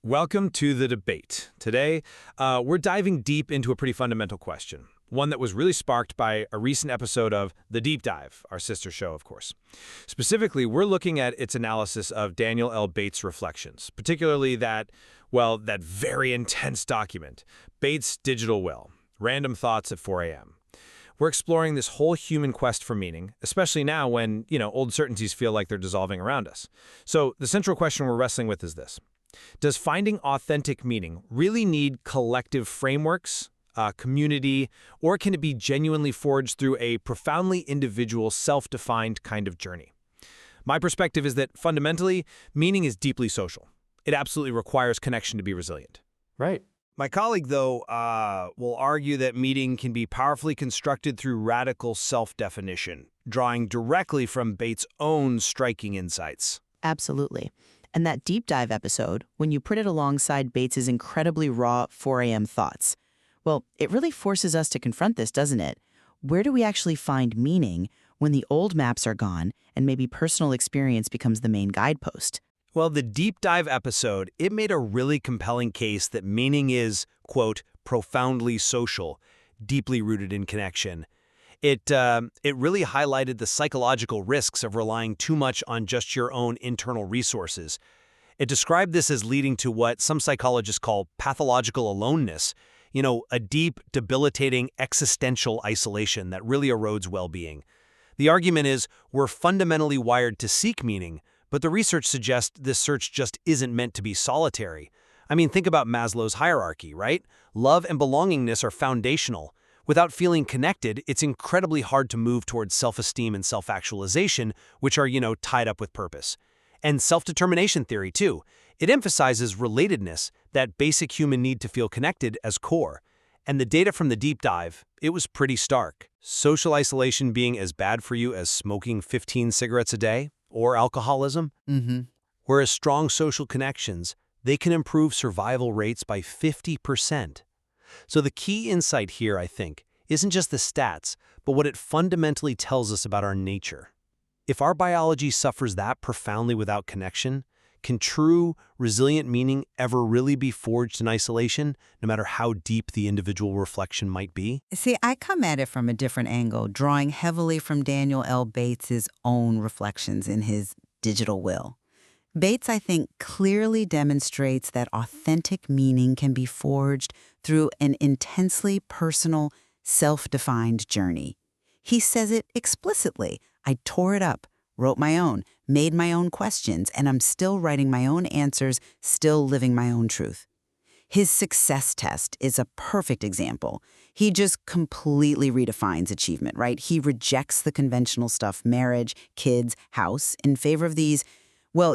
Welcome to the debate. Today, we're diving deep into a pretty fundamental question, one that was really sparked by a recent episode of The Deep Dive, our sister show, of course. Specifically, we're looking at its analysis of Daniel L. Bates' reflections, particularly that very intense document, Bates' Digital Will, Random Thoughts at 4 a.m. We're exploring this whole human quest for meaning, especially now when, old certainties feel like they're dissolving around us. So the central question we're wrestling with is this. Does finding authentic meaning really need collective frameworks, community, or can it be genuinely forged through a profoundly individual, self-defined kind of journey? My perspective is that fundamentally, meaning is deeply social. It absolutely requires connection to be resilient. Right. My colleague, though, will argue that meaning can be powerfully constructed through radical self-definition, drawing directly from Bates' own striking insights. Absolutely. And that deep dive episode, when you put it alongside Bates's incredibly raw 4 a.m. thoughts, well, it really forces us to confront this, doesn't it? Where do we actually find meaning when the old maps are gone and maybe personal experience becomes the main guidepost? Well, the deep dive episode, it made a really compelling case that meaning is, quote, profoundly social, deeply rooted in connection. It really highlighted the psychological risks of relying too much on just your own internal resources. It described this as leading to what some psychologists call pathological aloneness, a deep, debilitating existential isolation that really erodes well-being. The argument is we're fundamentally wired to seek meaning, but the research suggests this search just isn't meant to be solitary. I mean, think about Maslow's hierarchy, right? Love and belongingness are foundational. Without feeling connected, it's incredibly hard to move towards self-esteem and self-actualization, which are, tied up with purpose. And self-determination theory, too. It emphasizes relatedness, that basic human need to feel connected, as core. And the data from the deep dive, it was pretty stark. Social isolation being as bad for you as smoking 15 cigarettes a day or alcoholism. Whereas strong social connections, they can improve survival rates by 50%. So the key insight here, I think, isn't just the stats, but what it fundamentally tells us about our nature. If our biology suffers that profoundly without connection, can true, resilient meaning ever really be forged in isolation, no matter how deep the individual reflection might be? See, I come at it from a different angle, drawing heavily from Daniel L. Bates's own reflections in his Digital Will. Bates, I think, clearly demonstrates that authentic meaning can be forged through an intensely personal, self-defined journey. He says it explicitly. I tore it up, wrote my own, made my own questions, and I'm still writing my own answers, still living my own truth. His success test is a perfect example. He just completely redefines achievement, right? He rejects the conventional stuff, marriage, kids, house, in favor of these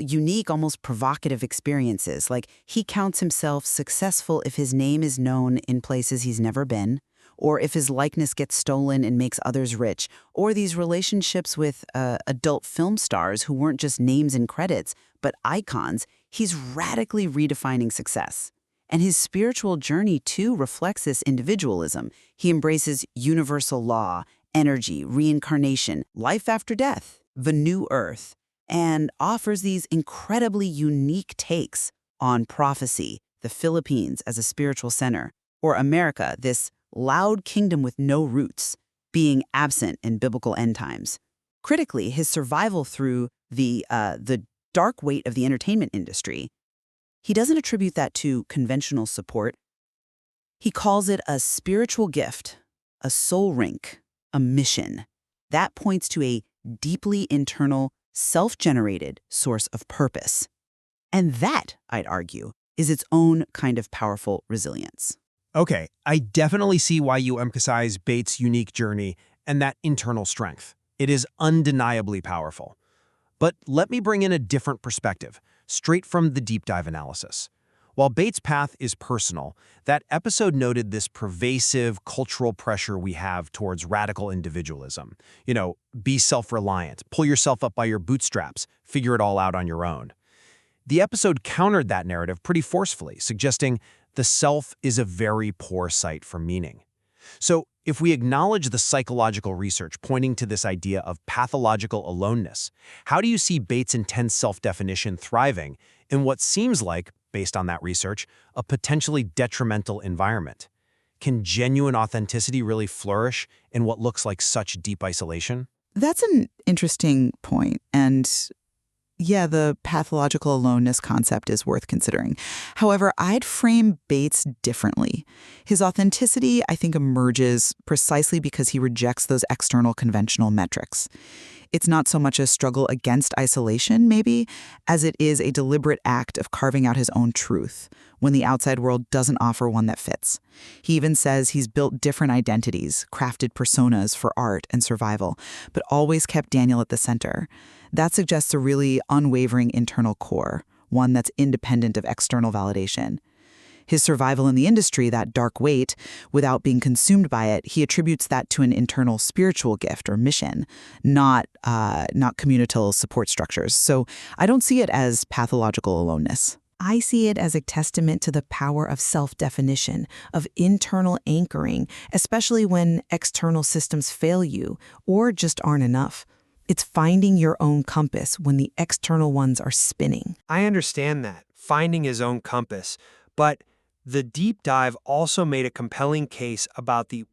unique, almost provocative experiences. Like, he counts himself successful if his name is known in places he's never been, or if his likeness gets stolen and makes others rich, or these relationships with adult film stars who weren't just names and credits, but icons. He's radically redefining success. And his spiritual journey, too, reflects this individualism. He embraces universal law, energy, reincarnation, life after death, the new earth, and offers these incredibly unique takes on prophecy, the Philippines as a spiritual center, or America, this loud kingdom with no roots, being absent in biblical end times. Critically, his survival through the dark weight of the entertainment industry, he doesn't attribute that to conventional support. He calls it a spiritual gift, a soul rink, a mission. That points to a deeply internal, self-generated source of purpose. And that, I'd argue, is its own kind of powerful resilience. Okay, I definitely see why you emphasize Bates' unique journey and that internal strength. It is undeniably powerful. But let me bring in a different perspective, straight from the deep dive analysis. While Bates' path is personal, that episode noted this pervasive cultural pressure we have towards radical individualism. Be self-reliant, pull yourself up by your bootstraps, figure it all out on your own. The episode countered that narrative pretty forcefully, suggesting the self is a very poor site for meaning. So, if we acknowledge the psychological research pointing to this idea of pathological aloneness, how do you see Bates' intense self-definition thriving in what seems like based on that research, a potentially detrimental environment. Can genuine authenticity really flourish in what looks like such deep isolation? That's an interesting point. And yeah, the pathological aloneness concept is worth considering. However, I'd frame Bates differently. His authenticity, I think, emerges precisely because he rejects those external conventional metrics. It's not so much a struggle against isolation, maybe, as it is a deliberate act of carving out his own truth when the outside world doesn't offer one that fits. He even says he's built different identities, crafted personas for art and survival, but always kept Daniel at the center. That suggests a really unwavering internal core, one that's independent of external validation. His survival in the industry, that dark weight, without being consumed by it, he attributes that to an internal spiritual gift or mission, not communal support structures. So I don't see it as pathological aloneness. I see it as a testament to the power of self-definition, of internal anchoring, especially when external systems fail you or just aren't enough. It's finding your own compass when the external ones are spinning. I understand that, finding his own compass, but the deep dive also made a compelling case about the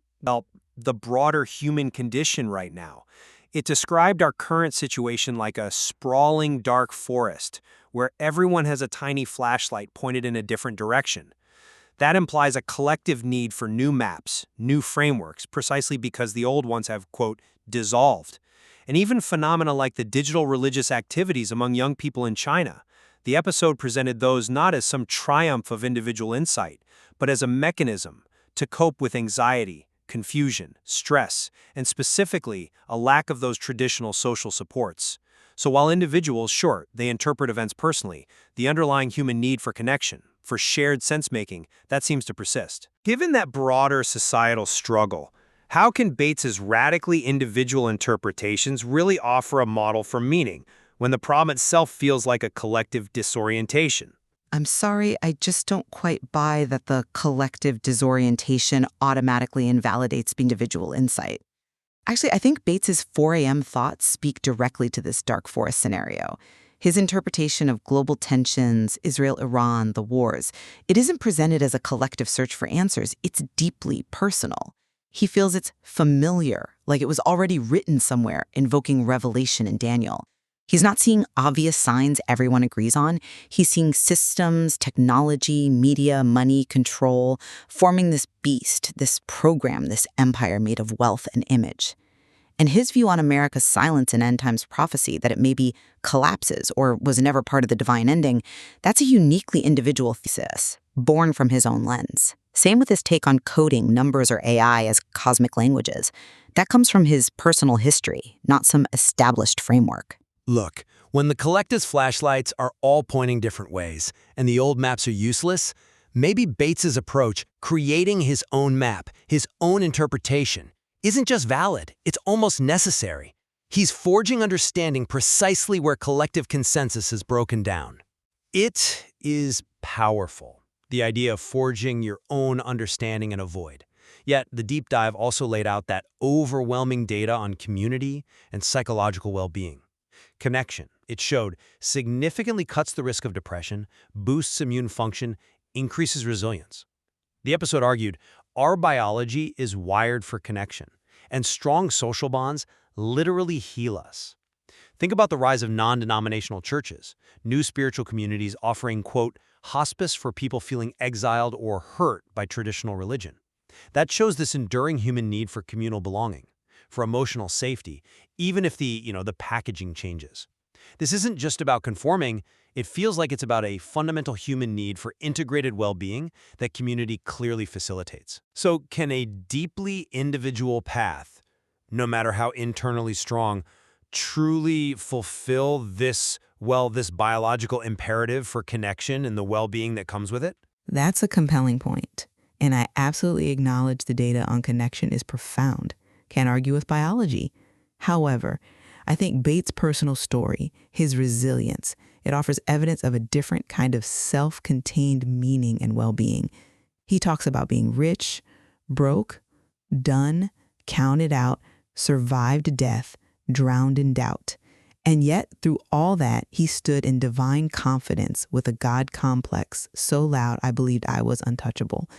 broader human condition right now. It described our current situation like a sprawling dark forest where everyone has a tiny flashlight pointed in a different direction. That implies a collective need for new maps, new frameworks, precisely because the old ones have, quote, dissolved. And even phenomena like the digital religious activities among young people in China. The episode presented those not as some triumph of individual insight, but as a mechanism to cope with anxiety, confusion, stress, and specifically a lack of those traditional social supports. So while individuals, sure, they interpret events personally, the underlying human need for connection, for shared sense-making, that seems to persist. Given that broader societal struggle, how can Bates's radically individual interpretations really offer a model for meaning when the problem itself feels like a collective disorientation? I'm sorry, I just don't quite buy that the collective disorientation automatically invalidates individual insight. Actually, I think Bates's 4 a.m. thoughts speak directly to this dark forest scenario. His interpretation of global tensions, Israel-Iran, the wars, it isn't presented as a collective search for answers. It's deeply personal. He feels it's familiar, like it was already written somewhere, invoking revelation in Daniel. He's not seeing obvious signs everyone agrees on. He's seeing systems, technology, media, money, control, forming this beast, this program, this empire made of wealth and image. And his view on America's silence in end times prophecy, that it maybe collapses or was never part of the divine ending, that's a uniquely individual thesis, born from his own lens. Same with his take on coding, numbers, or AI as cosmic languages. That comes from his personal history, not some established framework. Look, when the collective's flashlights are all pointing different ways and the old maps are useless, maybe Bates's approach, creating his own map, his own interpretation, isn't just valid, it's almost necessary. He's forging understanding precisely where collective consensus is broken down. It is powerful, the idea of forging your own understanding in a void. Yet, the deep dive also laid out that overwhelming data on community and psychological well-being. Connection, it showed, significantly cuts the risk of depression, boosts immune function, increases resilience. The episode argued, our biology is wired for connection, and strong social bonds literally heal us. Think about the rise of non-denominational churches, new spiritual communities offering, quote, hospice for people feeling exiled or hurt by traditional religion. That shows this enduring human need for communal belonging, for emotional safety, even if the packaging changes. This isn't just about conforming, it feels like it's about a fundamental human need for integrated well-being that community clearly facilitates. So can a deeply individual path, no matter how internally strong, truly fulfill this biological imperative for connection and the well-being that comes with it? That's a compelling point, and I absolutely acknowledge the data on connection is profound. Can't argue with biology. However, I think Bates' personal story, his resilience, it offers evidence of a different kind of self-contained meaning and well-being. He talks about being rich, broke, done, counted out, survived death, drowned in doubt. And yet, through all that, he stood in divine confidence with a God complex so loud I believed I was untouchable.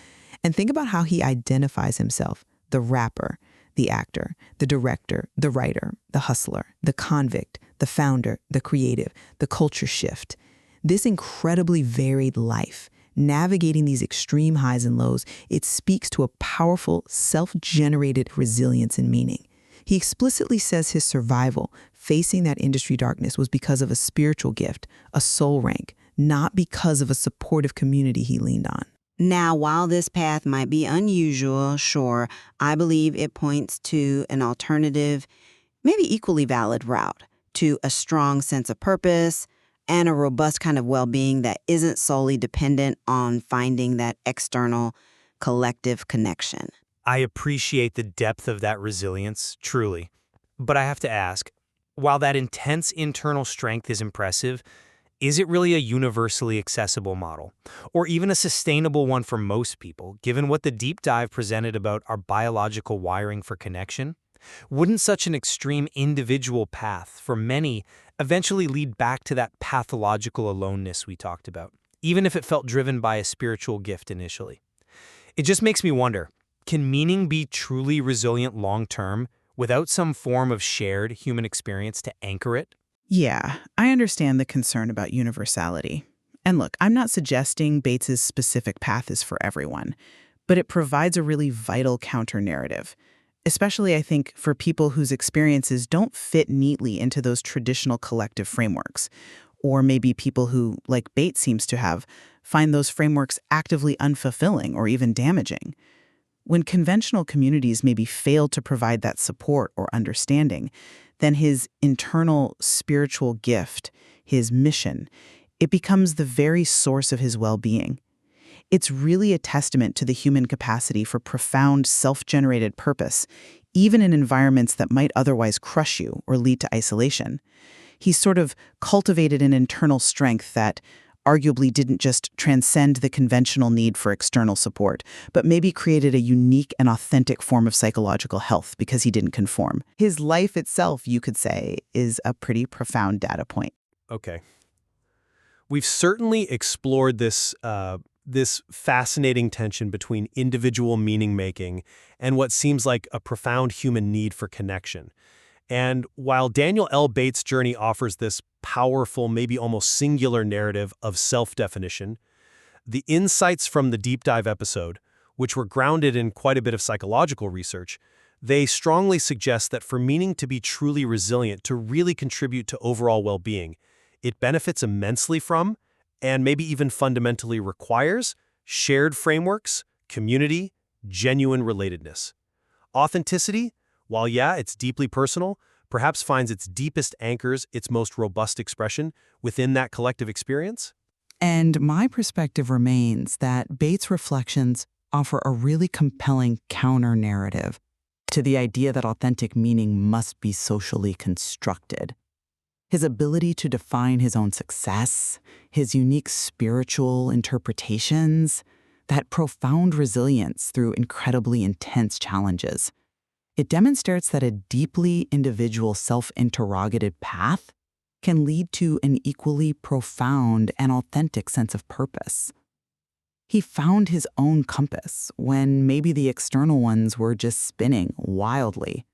And think about how he identifies himself: the rapper, the actor, the director, the writer, the hustler, the convict, the founder, the creative, the culture shift. This incredibly varied life, navigating these extreme highs and lows, it speaks to a powerful, self-generated resilience and meaning. He explicitly says his survival, facing that industry darkness, was because of a spiritual gift, a soul rank, not because of a supportive community he leaned on. Now, while this path might be unusual, sure, I believe it points to an alternative, maybe equally valid route to a strong sense of purpose and a robust kind of well-being that isn't solely dependent on finding that external collective connection. I appreciate the depth of that resilience, truly. But I have to ask, while that intense internal strength is impressive, is it really a universally accessible model, or even a sustainable one for most people, given what the deep dive presented about our biological wiring for connection? Wouldn't such an extreme individual path, for many, eventually lead back to that pathological aloneness we talked about, even if it felt driven by a spiritual gift initially? It just makes me wonder, can meaning be truly resilient long-term without some form of shared human experience to anchor it? Yeah, I understand the concern about universality. And look, I'm not suggesting Bates's specific path is for everyone, but it provides a really vital counter-narrative, especially, I think, for people whose experiences don't fit neatly into those traditional collective frameworks, or maybe people who, like Bates seems to have, find those frameworks actively unfulfilling or even damaging. When conventional communities maybe fail to provide that support or understanding, then his internal spiritual gift, his mission, it becomes the very source of his well-being. It's really a testament to the human capacity for profound self-generated purpose, even in environments that might otherwise crush you or lead to isolation. He's sort of cultivated an internal strength that arguably didn't just transcend the conventional need for external support, but maybe created a unique and authentic form of psychological health because he didn't conform. His life itself, you could say, is a pretty profound data point. Okay. We've certainly explored this fascinating tension between individual meaning-making and what seems like a profound human need for connection. And while Daniel L. Bates' journey offers this powerful, maybe almost singular narrative of self-definition, the insights from the deep dive episode, which were grounded in quite a bit of psychological research, they strongly suggest that for meaning to be truly resilient, to really contribute to overall well-being, it benefits immensely from, and maybe even fundamentally requires, shared frameworks, community, genuine relatedness. Authenticity, while yeah, it's deeply personal, perhaps finds its deepest anchors, its most robust expression within that collective experience? And my perspective remains that Bates' reflections offer a really compelling counter-narrative to the idea that authentic meaning must be socially constructed. His ability to define his own success, his unique spiritual interpretations, that profound resilience through incredibly intense challenges. It demonstrates that a deeply individual self-interrogated path can lead to an equally profound and authentic sense of purpose. He found his own compass when maybe the external ones were just spinning wildly.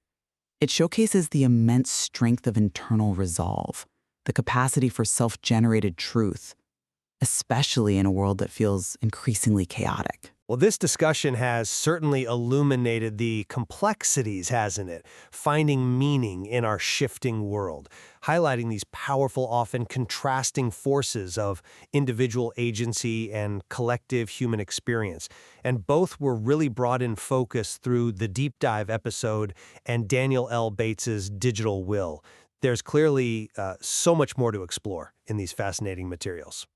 It showcases the immense strength of internal resolve, the capacity for self-generated truth, especially in a world that feels increasingly chaotic. Well, this discussion has certainly illuminated the complexities, hasn't it? Finding meaning in our shifting world, highlighting these powerful, often contrasting forces of individual agency and collective human experience. And both were really brought in focus through the deep dive episode and Daniel L. Bates's Digital Will. There's clearly so much more to explore in these fascinating materials.